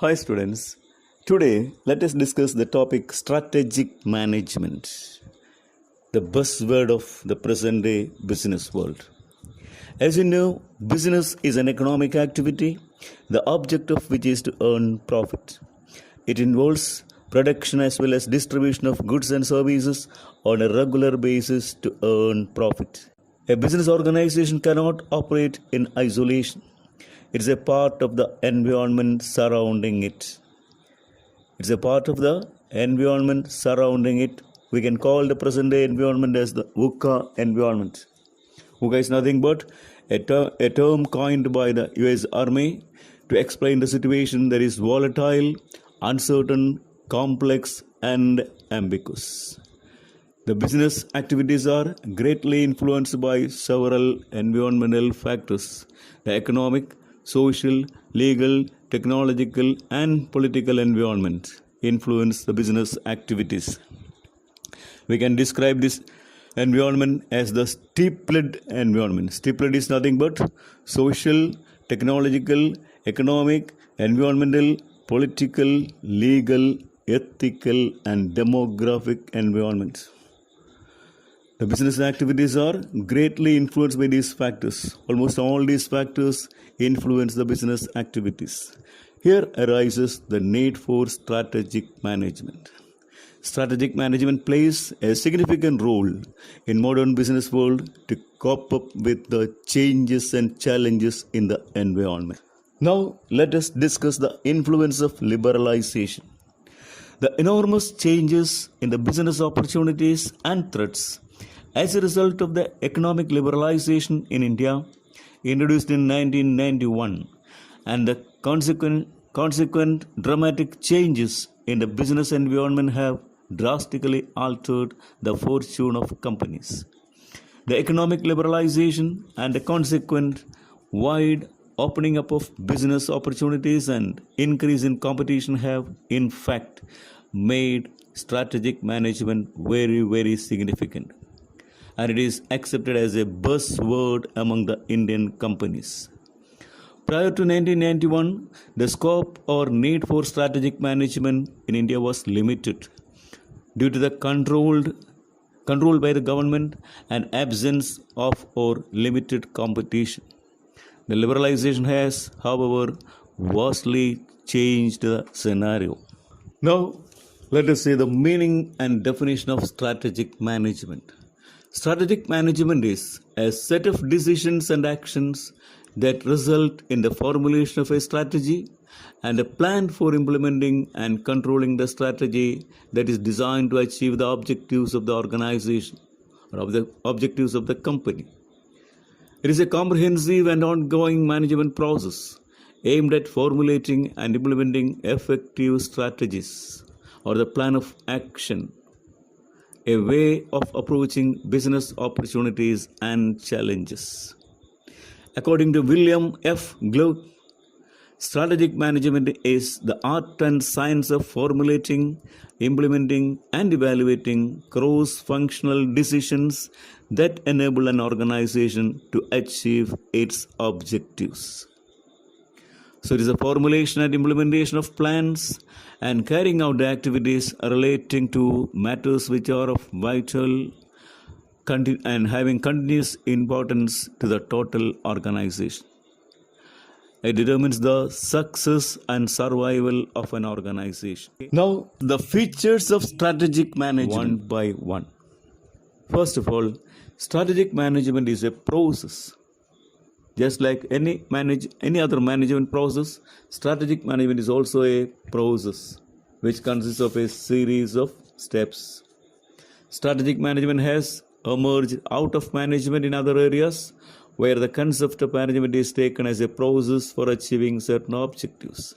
Hi students. Today let us discuss the topic strategic management, the buzzword of the present day business world. As you know, business is an economic activity, the object of which is to earn profit. It involves production as well as distribution of goods and services on a regular basis to earn profit. A business organization cannot operate in isolation. It is a part of the environment surrounding it. It's a part of the environment surrounding it. We can call the present day environment as the VUCA environment. VUCA is nothing but a term coined by the US Army to explain the situation that is volatile, uncertain, complex, and ambiguous. The business activities are greatly influenced by several environmental factors: the economic, social, legal, technological, and political environment influence the business activities. We can describe this environment as the steeped environment. Steeped is nothing but social, technological, economic, environmental, political, legal, ethical, and demographic environments. The business activities are greatly influenced by these factors. Almost all these factors influence the business activities. Here arises the need for strategic management. Strategic management plays a significant role in modern business world to cope up with the changes and challenges in the environment. Now let us discuss the influence of liberalization. The enormous changes in the business opportunities and threats as a result of the economic liberalization in India introduced in 1991 and the consequent dramatic changes in the business environment have drastically altered the fortune of companies. The economic liberalization and the consequent wide opening up of business opportunities and increase in competition have in fact made strategic management very significant, and it is accepted as a buzzword among the Indian companies. Prior to 1991, the scope or need for strategic management in India was limited due to the control by the government and absence of or limited competition. The liberalization has, however, vastly changed the scenario. Now, let us say the meaning and definition of strategic management. Strategic management is a set of decisions and actions that result in the formulation of a strategy and a plan for implementing and controlling the strategy that is designed to achieve the objectives of the organization or of the objectives of the company. It is a comprehensive and ongoing management process aimed at formulating and implementing effective strategies or the plan of action, a way of approaching business opportunities and challenges. According to William F. Gluck, strategic management is the art and science of formulating, implementing, and evaluating cross-functional decisions that enable an organization to achieve its objectives. So it is a formulation and implementation of plans and carrying out the activities relating to matters which are of vital and having continuous importance to the total organization. It determines the success and survival of an organization. Now, the features of strategic management one by one. First of all, strategic management is a process. Just like any other management process, strategic management is also a process which consists of a series of steps. Strategic management has emerged out of management in other areas where the concept of management is taken as a process for achieving certain objectives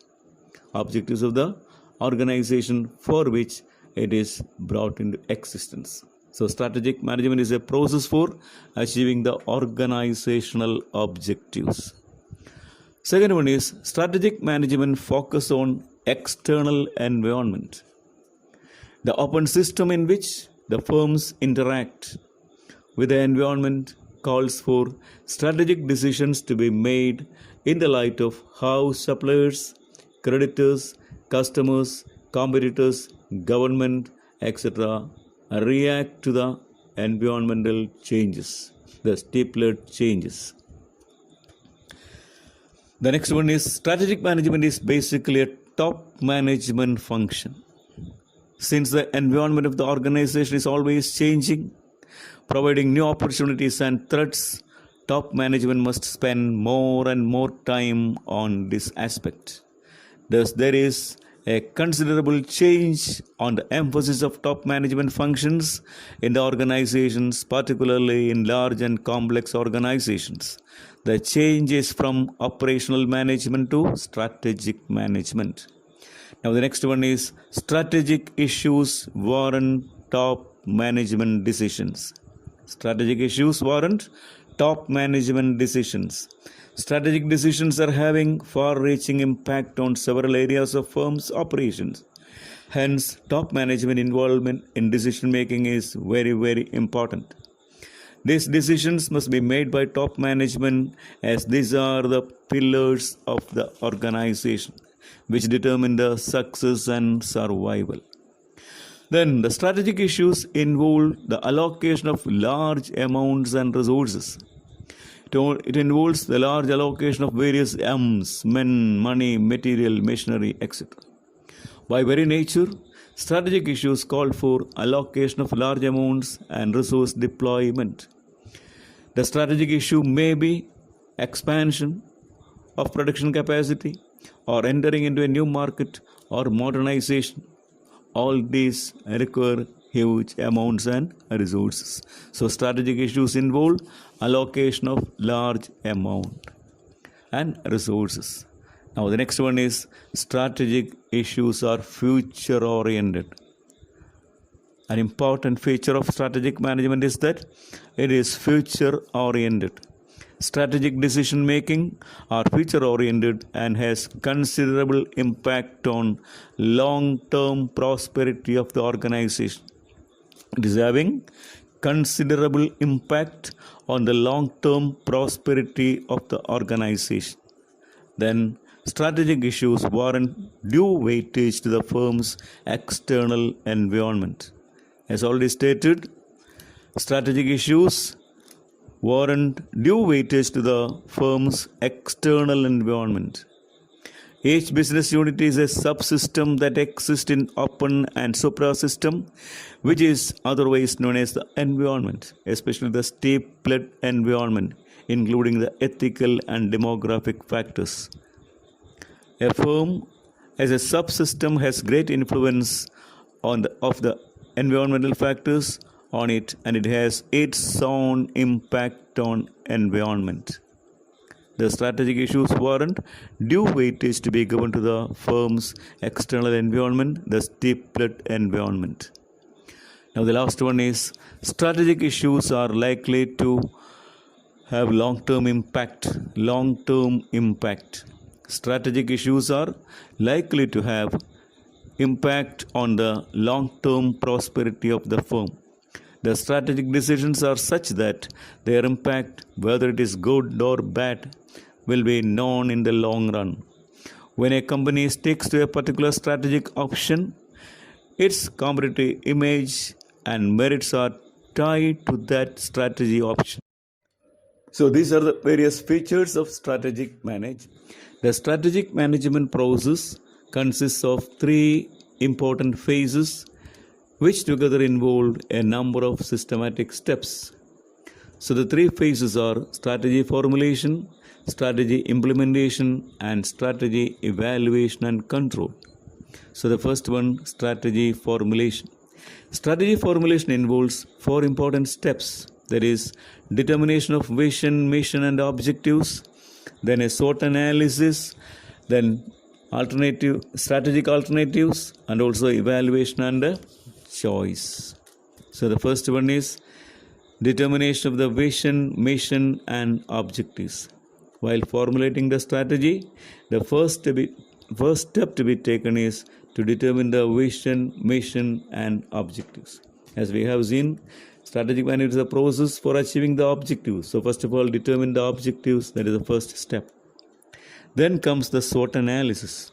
of the organization for which it is brought into existence. So strategic management is a process for achieving the organizational objectives. Second one is strategic management focus on external environment, the open system in which the firms interact with the environment calls for strategic decisions to be made in the light of how suppliers, creditors, customers, competitors, government, etc. react to the environmental changes, the stipulated changes. The next one is strategic management is basically a top management function. Since the environment of the organization is always changing, providing new opportunities and threats, top management must spend more and more time on this aspect. Thus, there is a considerable change on the emphasis of top management functions in the organizations, particularly in large and complex organizations. The change is from operational management to strategic management. Now, the next one is strategic issues warrant top management decisions. Strategic issues warrant top management decisions. Strategic decisions are having far-reaching impact on several areas of firm's operations. Hence, top management involvement in decision-making is very, very important. These decisions must be made by top management, as these are the pillars of the organization, which determine the success and survival. Then, the strategic issues involve the allocation of large amounts and resources. It involves the large allocation of various M's, men, money, material, machinery, etc. By very nature, strategic issues call for allocation of large amounts and resource deployment. The strategic issue may be expansion of production capacity, or entering into a new market, or modernization. All these require huge amounts and resources. So strategic issues involve allocation of large amount and resources. Now the next one is strategic issues are future oriented. An important feature of strategic management is that it is future oriented. Strategic decision making are future oriented and has considerable impact on long term prosperity of the organization. It is having considerable impact on the long term prosperity of the organization. Then, strategic issues warrant due weightage to the firm's external environment. As already stated, strategic issues warrant due weightage to the firm's external environment. Each business unit is a subsystem that exists in open and supra-system, which is otherwise known as the environment, especially the stipulated environment, including the ethical and demographic factors. A firm as a subsystem has great influence of the environmental factors on it, and it has its own impact on environment. The strategic issues warrant due weightage to be given to the firm's external environment, the stipulated environment. Now the last one is strategic issues are likely to have long-term impact. Long-term impact. Strategic issues are likely to have impact on the long-term prosperity of the firm. The strategic decisions are such that their impact, whether it is good or bad, will be known in the long run. When a company sticks to a particular strategic option, its competitive image and merits are tied to that strategy option. So these are the various features of strategic management. The strategic management process consists of three important phases, which together involve a number of systematic steps. So the three phases are strategy formulation, strategy implementation, and strategy evaluation and control. So the first one, strategy formulation. Strategy formulation involves four important steps. That is, determination of vision, mission, and objectives, then a SWOT analysis, then strategic alternatives, and also evaluation and choice. So the first one is determination of the vision, mission, and objectives. While formulating the strategy, the first step to be taken is to determine the vision, mission, and objectives. As we have seen, strategic management is a process for achieving the objectives. So first of all, determine the objectives. That is the first step. Then comes the SWOT analysis.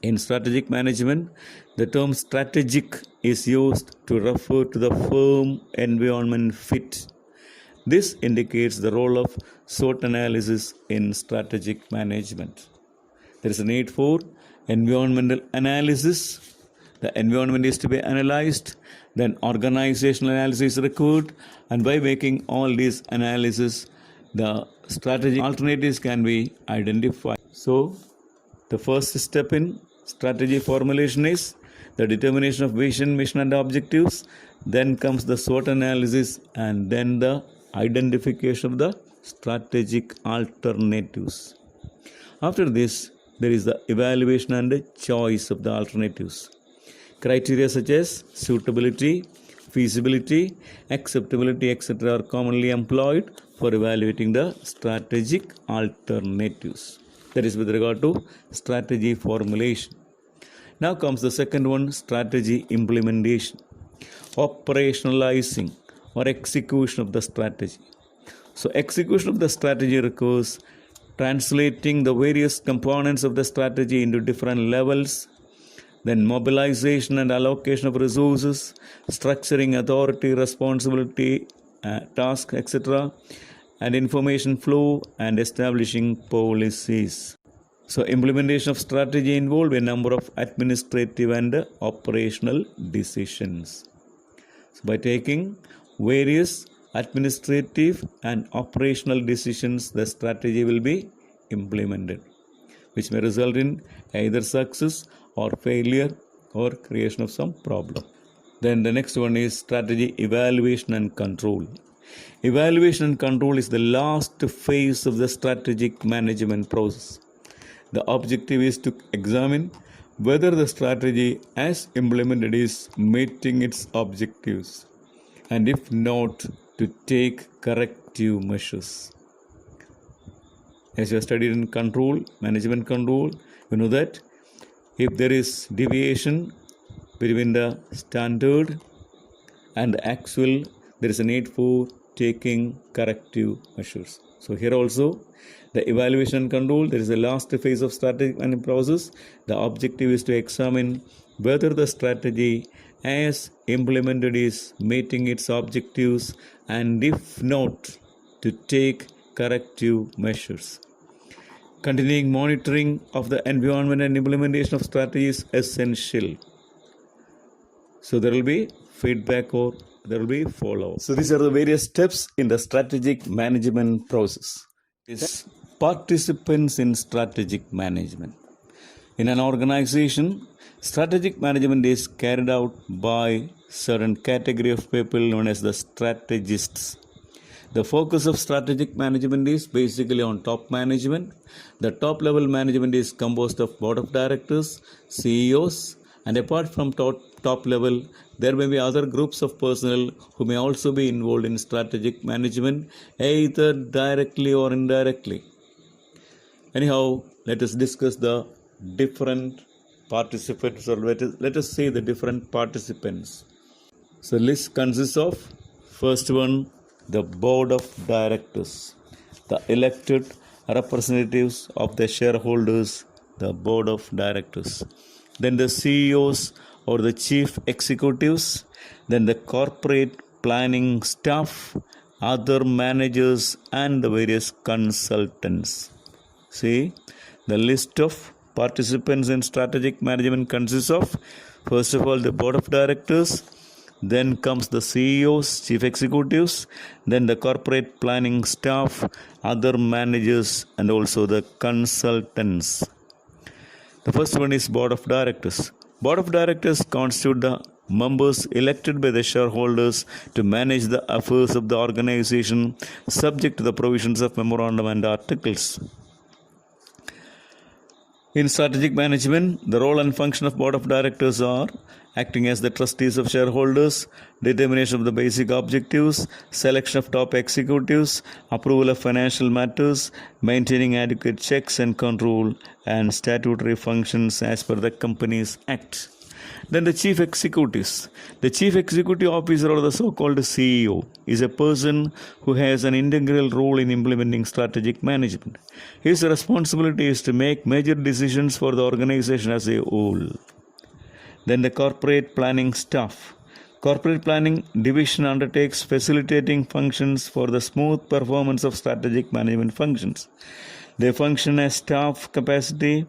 In strategic management, the term strategic is used to refer to the firm environment fit. This indicates the role of SWOT analysis in strategic management. There is a need for environmental analysis. The environment is to be analyzed, then organizational analysis is required, and by making all these analysis, the strategic alternatives can be identified. So, the first step in strategy formulation is the determination of vision, mission, and objectives. Then comes the SWOT analysis, and then the identification of the strategic alternatives. After this, there is the evaluation and choice of the alternatives. Criteria such as suitability, feasibility, acceptability, etc. are commonly employed for evaluating the strategic alternatives. That is with regard to strategy formulation. Now comes the second one, strategy implementation, operationalizing or execution of the strategy. So execution of the strategy requires translating the various components of the strategy into different levels, then mobilization and allocation of resources, structuring authority, responsibility, task, etc., and information flow, and establishing policies. So implementation of strategy involves a number of administrative and operational decisions. So by taking various administrative and operational decisions, the strategy will be implemented, which may result in either success or failure or creation of some problem. Then the next one is strategy evaluation and control. Evaluation and control is the last phase of the strategic management process. The objective is to examine whether the strategy as implemented is meeting its objectives, and if not, to take corrective measures. As you have studied in control, management control, you know that if there is deviation between the standard and the actual, there is a need for taking corrective measures. So here also, the evaluation and control, there is a last phase of strategic management process. The objective is to examine whether the strategy as implemented is meeting its objectives, and if not, to take corrective measures. Continuing monitoring of the environment and implementation of strategy is essential. So there will be feedback or there will be follow-up. So these are the various steps in the strategic management process. Is participants in strategic management. In an organization, strategic management is carried out by certain category of people known as the strategists. The focus of strategic management is basically on top management. The top level management is composed of board of directors, CEOs, and apart from top level, there may be other groups of personnel who may also be involved in strategic management, either directly or indirectly. Anyhow, let us discuss the different participants, or let us say the different participants. So list consists of, first one, the board of directors, the elected representatives of the shareholders, the board of directors. Then the CEOs or the chief executives, then the corporate planning staff, other managers, and the various consultants. See, the list of participants in strategic management consists of, first of all, the board of directors, then comes the CEOs, chief executives, then the corporate planning staff, other managers, and also the consultants. The first one is board of directors. Board of directors constitute the members elected by the shareholders to manage the affairs of the organization, subject to the provisions of memorandum and articles. In strategic management, the role and function of board of directors are acting as the trustees of shareholders, determination of the basic objectives, selection of top executives, approval of financial matters, maintaining adequate checks and control, and statutory functions as per the Companies Act. Then the chief executives. The chief executive officer, or the so-called CEO, is a person who has an integral role in implementing strategic management. His responsibility is to make major decisions for the organization as a whole. Then the corporate planning staff. Corporate planning division undertakes facilitating functions for the smooth performance of strategic management functions. They function as staff capacity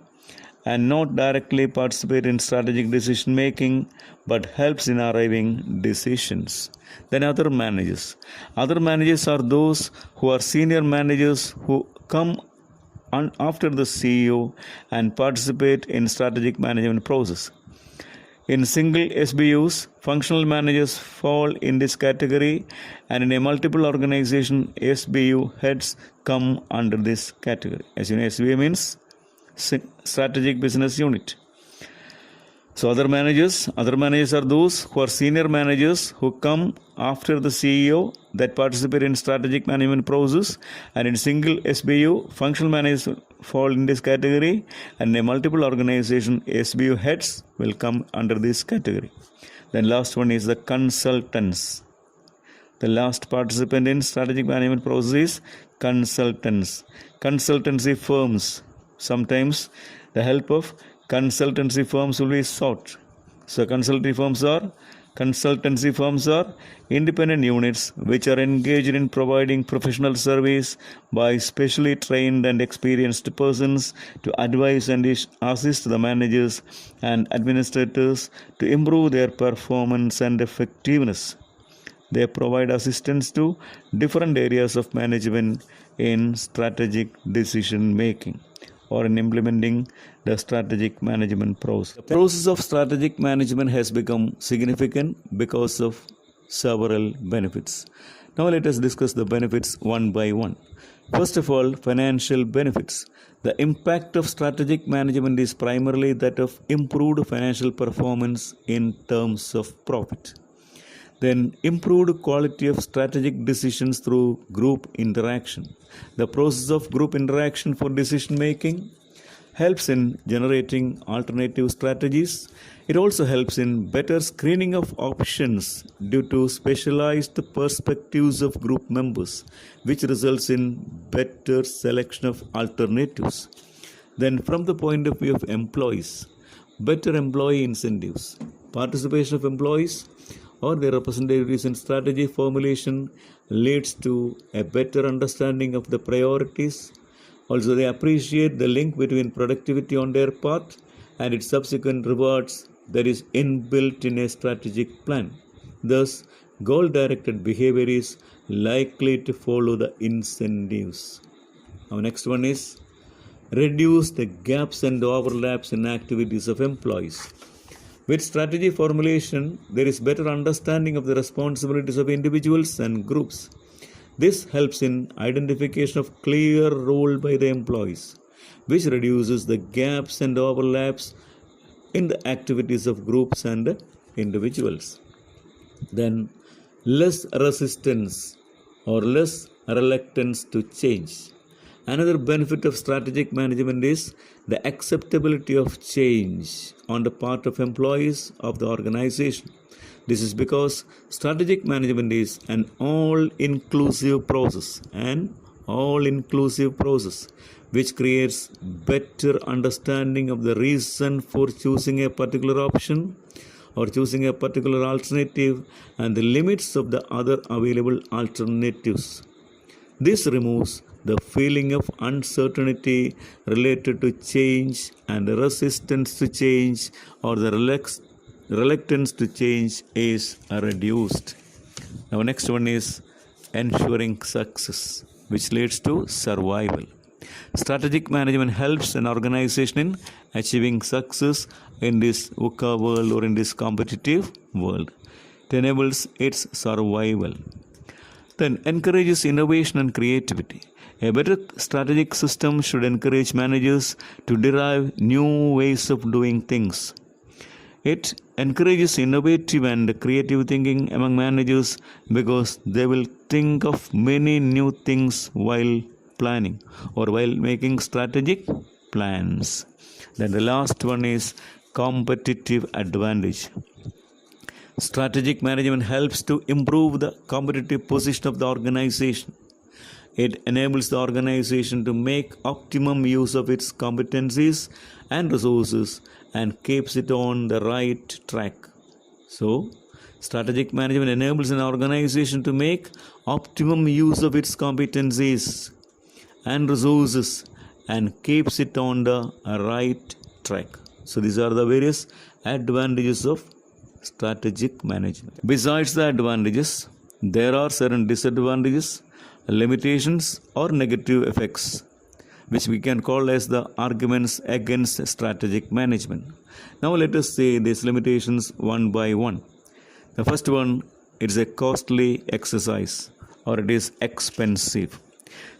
and not directly participate in strategic decision making, but helps in arriving decisions. Then other managers. Other managers are those who are senior managers who come after the CEO and participate in strategic management process. In single SBUs, functional managers fall in this category, and in a multiple organization, SBU heads come under this category. As you know, SBU means Strategic Business Unit. So other managers are those who are senior managers who come after the CEO that participate in strategic management process, and in single SBU, functional managers fall in this category, and in a multiple organization, SBU heads will come under this category. Then last one is the consultants. The last participant in strategic management process is consultants. Consultancy firms. Sometimes the help of consultancy firms will be sought. So consultancy firms are independent units which are engaged in providing professional service by specially trained and experienced persons to advise and assist the managers and administrators to improve their performance and effectiveness. They provide assistance to different areas of management in strategic decision making or in implementing the strategic management process. The process of strategic management has become significant because of several benefits. Now let us discuss the benefits one by one. First of all, financial benefits. The impact of strategic management is primarily that of improved financial performance in terms of profit. Then improved quality of strategic decisions through group interaction. The process of group interaction for decision making helps in generating alternative strategies. It also helps in better screening of options due to specialized perspectives of group members, which results in better selection of alternatives. Then from the point of view of employees, better employee incentives, participation of employees or their representatives in strategy formulation leads to a better understanding of the priorities. Also, they appreciate the link between productivity on their part and its subsequent rewards that is inbuilt in a strategic plan. Thus, goal-directed behavior is likely to follow the incentives. Our next one is reduce the gaps and overlaps in activities of employees. With strategy formulation, there is better understanding of the responsibilities of individuals and groups. This helps in identification of clear role by the employees, which reduces the gaps and overlaps in the activities of groups and individuals. Then, less resistance or less reluctance to change. Another benefit of strategic management is the acceptability of change on the part of employees of the organization. This is because strategic management is an all-inclusive process, which creates better understanding of the reason for choosing a particular option or choosing a particular alternative and the limits of the other available alternatives. This removes the feeling of uncertainty related to change, and the resistance to change or the reluctance to change is reduced. Now, next one is ensuring success, which leads to survival. Strategic management helps an organization in achieving success in this VUCA world or in this competitive world. It enables its survival. Then encourages innovation and creativity. A better strategic system should encourage managers to derive new ways of doing things. It encourages innovative and creative thinking among managers because they will think of many new things while planning or while making strategic plans. Then the last one is competitive advantage. Strategic management helps to improve the competitive position of the organization. It enables the organization to make optimum use of its competencies and resources and keeps it on the right track. So, strategic management enables an organization to make optimum use of its competencies and resources and keeps it on the right track. So, these are the various advantages of strategic management. Besides the advantages, there are certain disadvantages, limitations, or negative effects, which we can call as the arguments against strategic management. Now let us see these limitations one by one. The first one, it is a costly exercise, or it is expensive.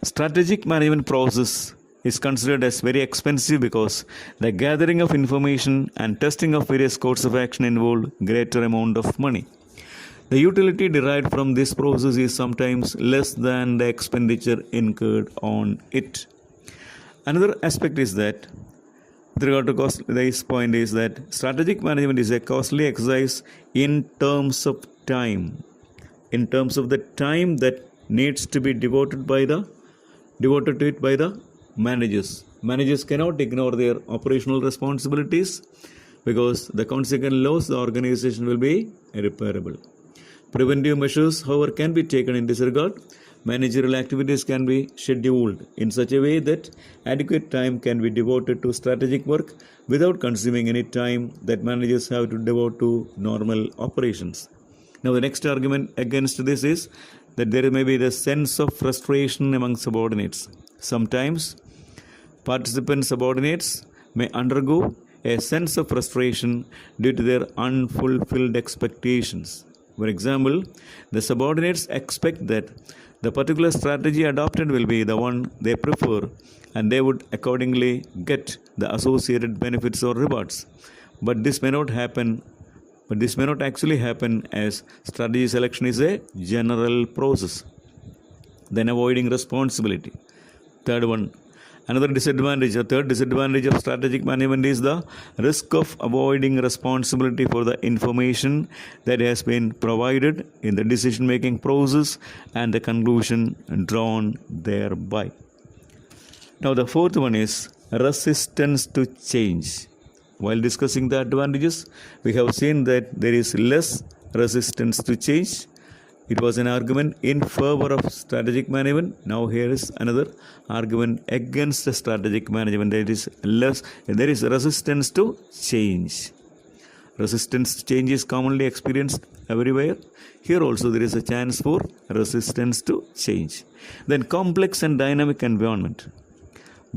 Strategic management process is considered as very expensive because the gathering of information and testing of various courses of action involve greater amount of money. The utility derived from this process is sometimes less than the expenditure incurred on it. Another aspect is that, with regard to cost, this point is that strategic management is a costly exercise in terms of time, in terms of the time that needs to be devoted to it by the managers. Managers cannot ignore their operational responsibilities because the consequent loss the organization will be irreparable. Preventive measures, however, can be taken in this regard. Managerial activities can be scheduled in such a way that adequate time can be devoted to strategic work without consuming any time that managers have to devote to normal operations. Now, the next argument against this is that there may be the sense of frustration among subordinates. Sometimes, participant subordinates may undergo a sense of frustration due to their unfulfilled expectations. For example, the subordinates expect that the particular strategy adopted will be the one they prefer and they would accordingly get the associated benefits or rewards. But this may not actually happen as strategy selection is a general process. Then avoiding responsibility. Third disadvantage of strategic management is the risk of avoiding responsibility for the information that has been provided in the decision-making process and the conclusion drawn thereby. Now, the fourth one is resistance to change. While discussing the advantages, we have seen that there is less resistance to change. It was an argument in favor of strategic management. Now here is another argument against the strategic management. There is resistance to change. Resistance to change is commonly experienced everywhere. Here also there is a chance for resistance to change. Then complex and dynamic environment.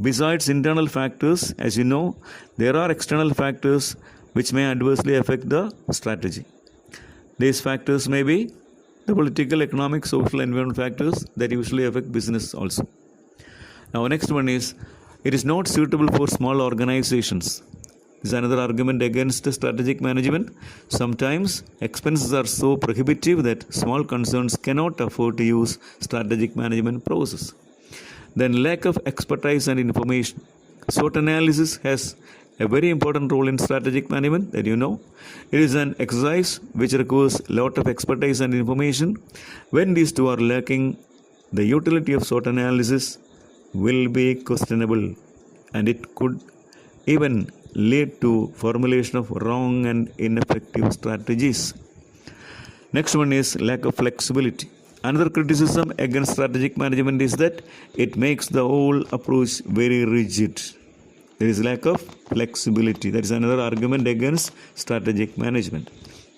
Besides internal factors, as you know, there are external factors which may adversely affect the strategy. These factors may be the political, economic, social, environmental factors that usually affect business also. Now, next one is, it is not suitable for small organizations. This is another argument against strategic management. Sometimes expenses are so prohibitive that small concerns cannot afford to use strategic management process. Then lack of expertise and information. SWOT analysis has a very important role in strategic management that you know. It is an exercise which requires a lot of expertise and information. When these two are lacking, the utility of SWOT analysis will be questionable and it could even lead to formulation of wrong and ineffective strategies. Next one is lack of flexibility. Another criticism against strategic management is that it makes the whole approach very rigid. There is lack of flexibility. That is another argument against strategic management.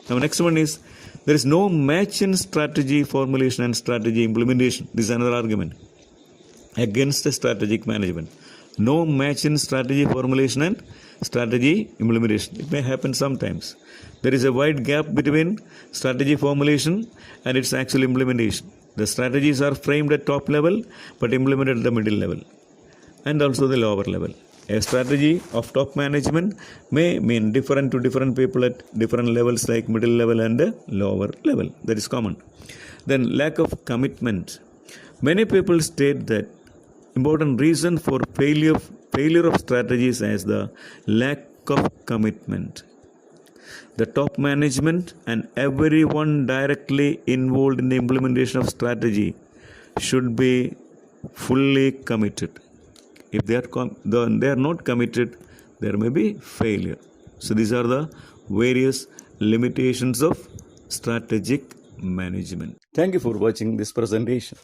Now, next one is there is no match in strategy formulation and strategy implementation. This is another argument against the strategic management. No match in strategy formulation and strategy implementation. It may happen sometimes. There is a wide gap between strategy formulation and its actual implementation. The strategies are framed at top level but implemented at the middle level and also the lower level. A strategy of top management may mean different to different people at different levels like middle level and lower level. That is common. Then lack of commitment. Many people state that important reason for failure of strategies is the lack of commitment. The top management and everyone directly involved in the implementation of strategy should be fully committed. If they are not committed, there may be failure. So these are the various limitations of strategic management. Thank you for watching this presentation.